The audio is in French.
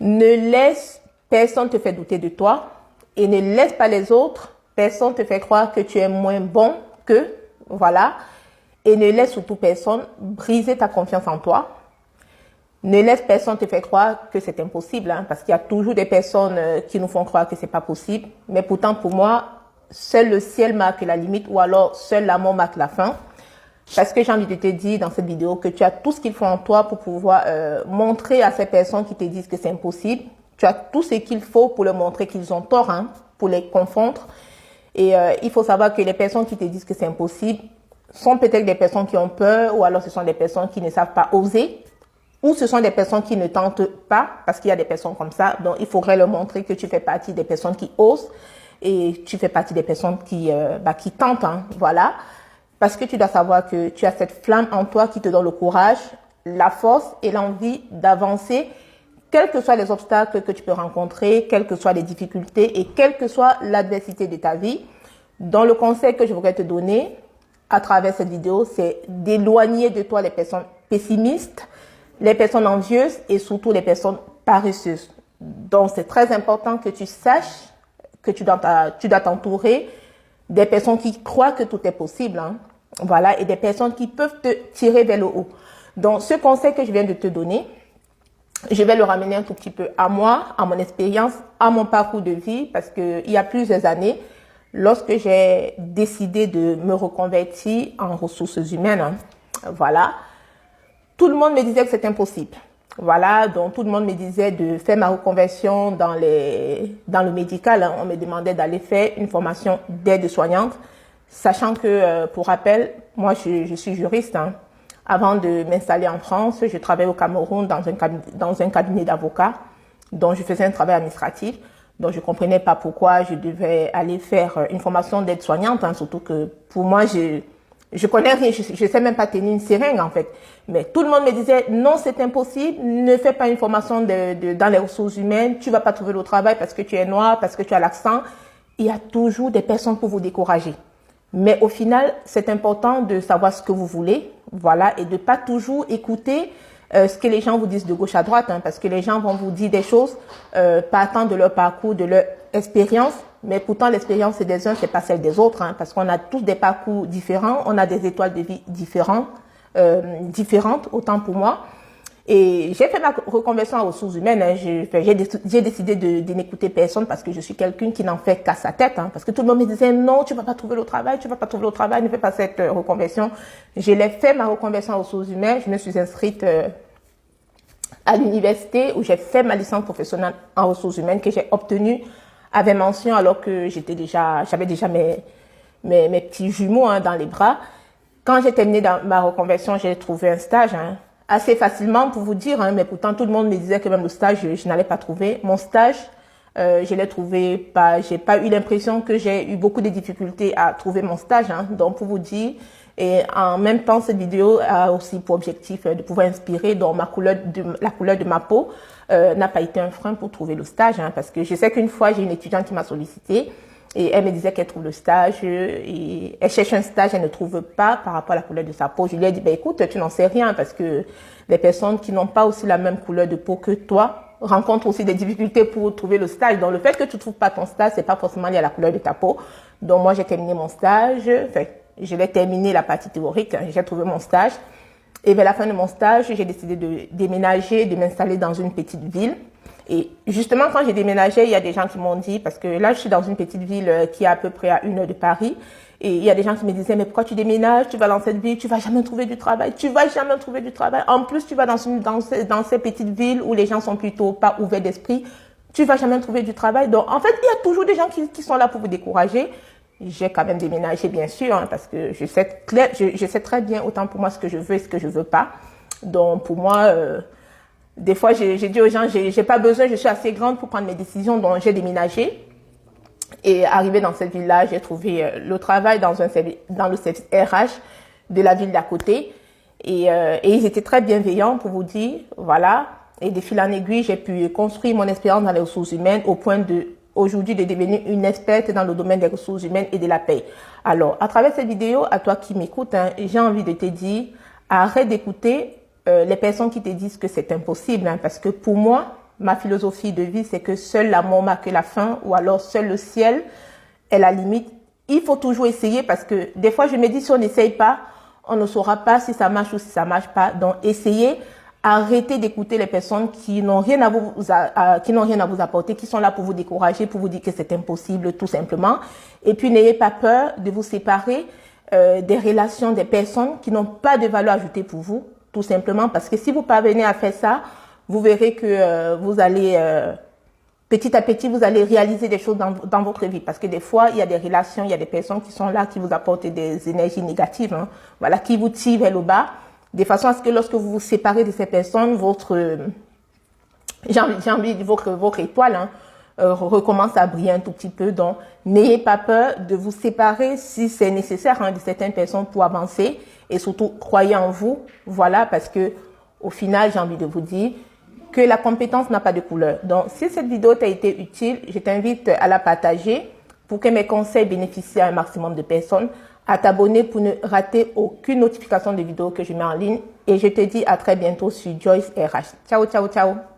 Ne laisse personne te faire douter de toi et ne laisse pas les autres, personne te fait croire que tu es moins bon qu'eux, voilà. Et ne laisse surtout personne briser ta confiance en toi. Ne laisse personne te faire croire que c'est impossible, hein, parce qu'il y a toujours des personnes qui nous font croire que c'est pas possible. Mais pourtant, pour moi, seul le ciel marque la limite ou alors seul la mort marque la fin. Parce que j'ai envie de te dire dans cette vidéo que tu as tout ce qu'il faut en toi pour pouvoir montrer à ces personnes qui te disent que c'est impossible. Tu as tout ce qu'il faut pour leur montrer qu'ils ont tort, hein, pour les confondre. Et il faut savoir que les personnes qui te disent que c'est impossible sont peut-être des personnes qui ont peur ou alors ce sont des personnes qui ne savent pas oser. Ou ce sont des personnes qui ne tentent pas, parce qu'il y a des personnes comme ça. Donc, il faudrait leur montrer que tu fais partie des personnes qui osent et tu fais partie des personnes qui tentent, hein, voilà. Parce que tu dois savoir que tu as cette flamme en toi qui te donne le courage, la force et l'envie d'avancer, quels que soient les obstacles que tu peux rencontrer, quelles que soient les difficultés et quelle que soit l'adversité de ta vie. Donc, le conseil que je voudrais te donner à travers cette vidéo, c'est d'éloigner de toi les personnes pessimistes, les personnes envieuses et surtout les personnes paresseuses. Donc, c'est très important que tu saches que tu dois t'entourer des personnes qui croient que tout est possible, hein. Voilà, et des personnes qui peuvent te tirer vers le haut. Donc, ce conseil que je viens de te donner, je vais le ramener un tout petit peu à moi, à mon expérience, à mon parcours de vie, parce que il y a plusieurs années, lorsque j'ai décidé de me reconvertir en ressources humaines, hein, voilà, tout le monde me disait que c'était impossible. Voilà, donc tout le monde me disait de faire ma reconversion dans le médical, hein. On me demandait d'aller faire une formation d'aide-soignante, sachant que, pour rappel, moi je suis juriste, hein. Avant de m'installer en France, je travaillais au Cameroun dans un cabinet d'avocats, dont je faisais un travail administratif. Donc je comprenais pas pourquoi je devais aller faire une formation d'aide-soignante, hein, surtout que pour moi je connais rien, je sais même pas tenir une seringue en fait. Mais tout le monde me disait non, c'est impossible, ne fais pas une formation dans les ressources humaines, tu vas pas trouver le travail parce que tu es noir, parce que tu as l'accent. Il y a toujours des personnes pour vous décourager. Mais au final, c'est important de savoir ce que vous voulez, voilà, et de pas toujours écouter ce que les gens vous disent de gauche à droite, hein, parce que les gens vont vous dire des choses partant de leur parcours, de leur expérience, mais pourtant l'expérience des uns, c'est pas celle des autres, hein, parce qu'on a tous des parcours différents, on a des étoiles de vie différentes, autant pour moi. Et j'ai fait ma reconversion en ressources humaines, hein. J'ai décidé de n'écouter personne parce que je suis quelqu'un qui n'en fait qu'à sa tête, hein, parce que tout le monde me disait non, tu vas pas trouver le travail, ne fais pas cette reconversion. Je l'ai fait ma reconversion en ressources humaines, je me suis inscrite à l'université où j'ai fait ma licence professionnelle en ressources humaines que j'ai obtenue avec mention alors que j'avais déjà mes petits jumeaux, hein, dans les bras. Quand j'ai terminé ma reconversion, j'ai trouvé un stage, hein, assez facilement pour vous dire, hein, mais pourtant tout le monde me disait que même le stage, je n'allais pas trouver. Mon stage, je l'ai trouvé pas, j'ai pas eu l'impression que j'ai eu beaucoup de difficultés à trouver mon stage, hein, donc pour vous dire. Et en même temps, cette vidéo a aussi pour objectif de pouvoir inspirer, donc la couleur de ma peau n'a pas été un frein pour trouver le stage, hein, parce que je sais qu'une fois, j'ai une étudiante qui m'a sollicité et elle me disait qu'elle trouve le stage et elle cherche un stage, elle ne trouve pas par rapport à la couleur de sa peau. Je lui ai dit, écoute, tu n'en sais rien parce que les personnes qui n'ont pas aussi la même couleur de peau que toi rencontrent aussi des difficultés pour trouver le stage. Donc, le fait que tu trouves pas ton stage, c'est pas forcément lié à la couleur de ta peau. Donc, moi, j'ai terminé mon stage. Enfin, je l'ai terminé la partie théorique. J'ai trouvé mon stage. Et vers la fin de mon stage, j'ai décidé de déménager, de m'installer dans une petite ville. Et justement, quand j'ai déménagé, il y a des gens qui m'ont dit, parce que là, je suis dans une petite ville qui est à peu près à 1 heure de Paris. Et il y a des gens qui me disaient, mais pourquoi tu déménages? Tu vas dans cette ville, tu vas jamais trouver du travail. Tu vas jamais trouver du travail. En plus, tu vas dans ces petites villes où les gens sont plutôt pas ouverts d'esprit. Tu vas jamais trouver du travail. Donc, en fait, il y a toujours des gens qui sont là pour vous décourager. J'ai quand même déménagé, bien sûr, hein, parce que je sais très bien autant pour moi ce que je veux et ce que je veux pas. Donc, pour moi, des fois, j'ai dit aux gens, j'ai pas besoin, je suis assez grande pour prendre mes décisions, donc j'ai déménagé. Et arrivé dans cette ville-là, j'ai trouvé le travail dans le service RH de la ville d'à côté. Et ils étaient très bienveillants pour vous dire, voilà. Et de fil en aiguille, j'ai pu construire mon expérience dans les ressources humaines au point aujourd'hui de devenir une experte dans le domaine des ressources humaines et de la paie. Alors, à travers cette vidéo, à toi qui m'écoutes, hein, j'ai envie de te dire, arrête d'écouter les personnes qui te disent que c'est impossible, hein, parce que pour moi, ma philosophie de vie, c'est que seul la mort marque la fin, ou alors seul le ciel est la limite. Il faut toujours essayer, parce que des fois, je me dis, si on n'essaye pas, on ne saura pas si ça marche ou si ça marche pas. Donc, essayez. Arrêtez d'écouter les personnes qui n'ont rien à vous apporter, qui sont là pour vous décourager, pour vous dire que c'est impossible, tout simplement. Et puis, n'ayez pas peur de vous séparer des relations, des personnes qui n'ont pas de valeur ajoutée pour vous, tout simplement. Parce que si vous parvenez à faire ça, vous verrez que vous allez, petit à petit, vous allez réaliser des choses dans votre vie. Parce que des fois, il y a des relations, il y a des personnes qui sont là, qui vous apportent des énergies négatives, hein, voilà, qui vous tirent vers le bas. De façon à ce que lorsque vous vous séparez de ces personnes, votre étoile recommence à briller un tout petit peu. Donc, n'ayez pas peur de vous séparer si c'est nécessaire de certaines personnes pour avancer. Et surtout, croyez en vous. Voilà, parce que au final, j'ai envie de vous dire que la compétence n'a pas de couleur. Donc, si cette vidéo t'a été utile, je t'invite à la partager pour que mes conseils bénéficient à un maximum de personnes, à t'abonner pour ne rater aucune notification de vidéo que je mets en ligne. Et je te dis à très bientôt sur Joyce RH. Ciao, ciao, ciao.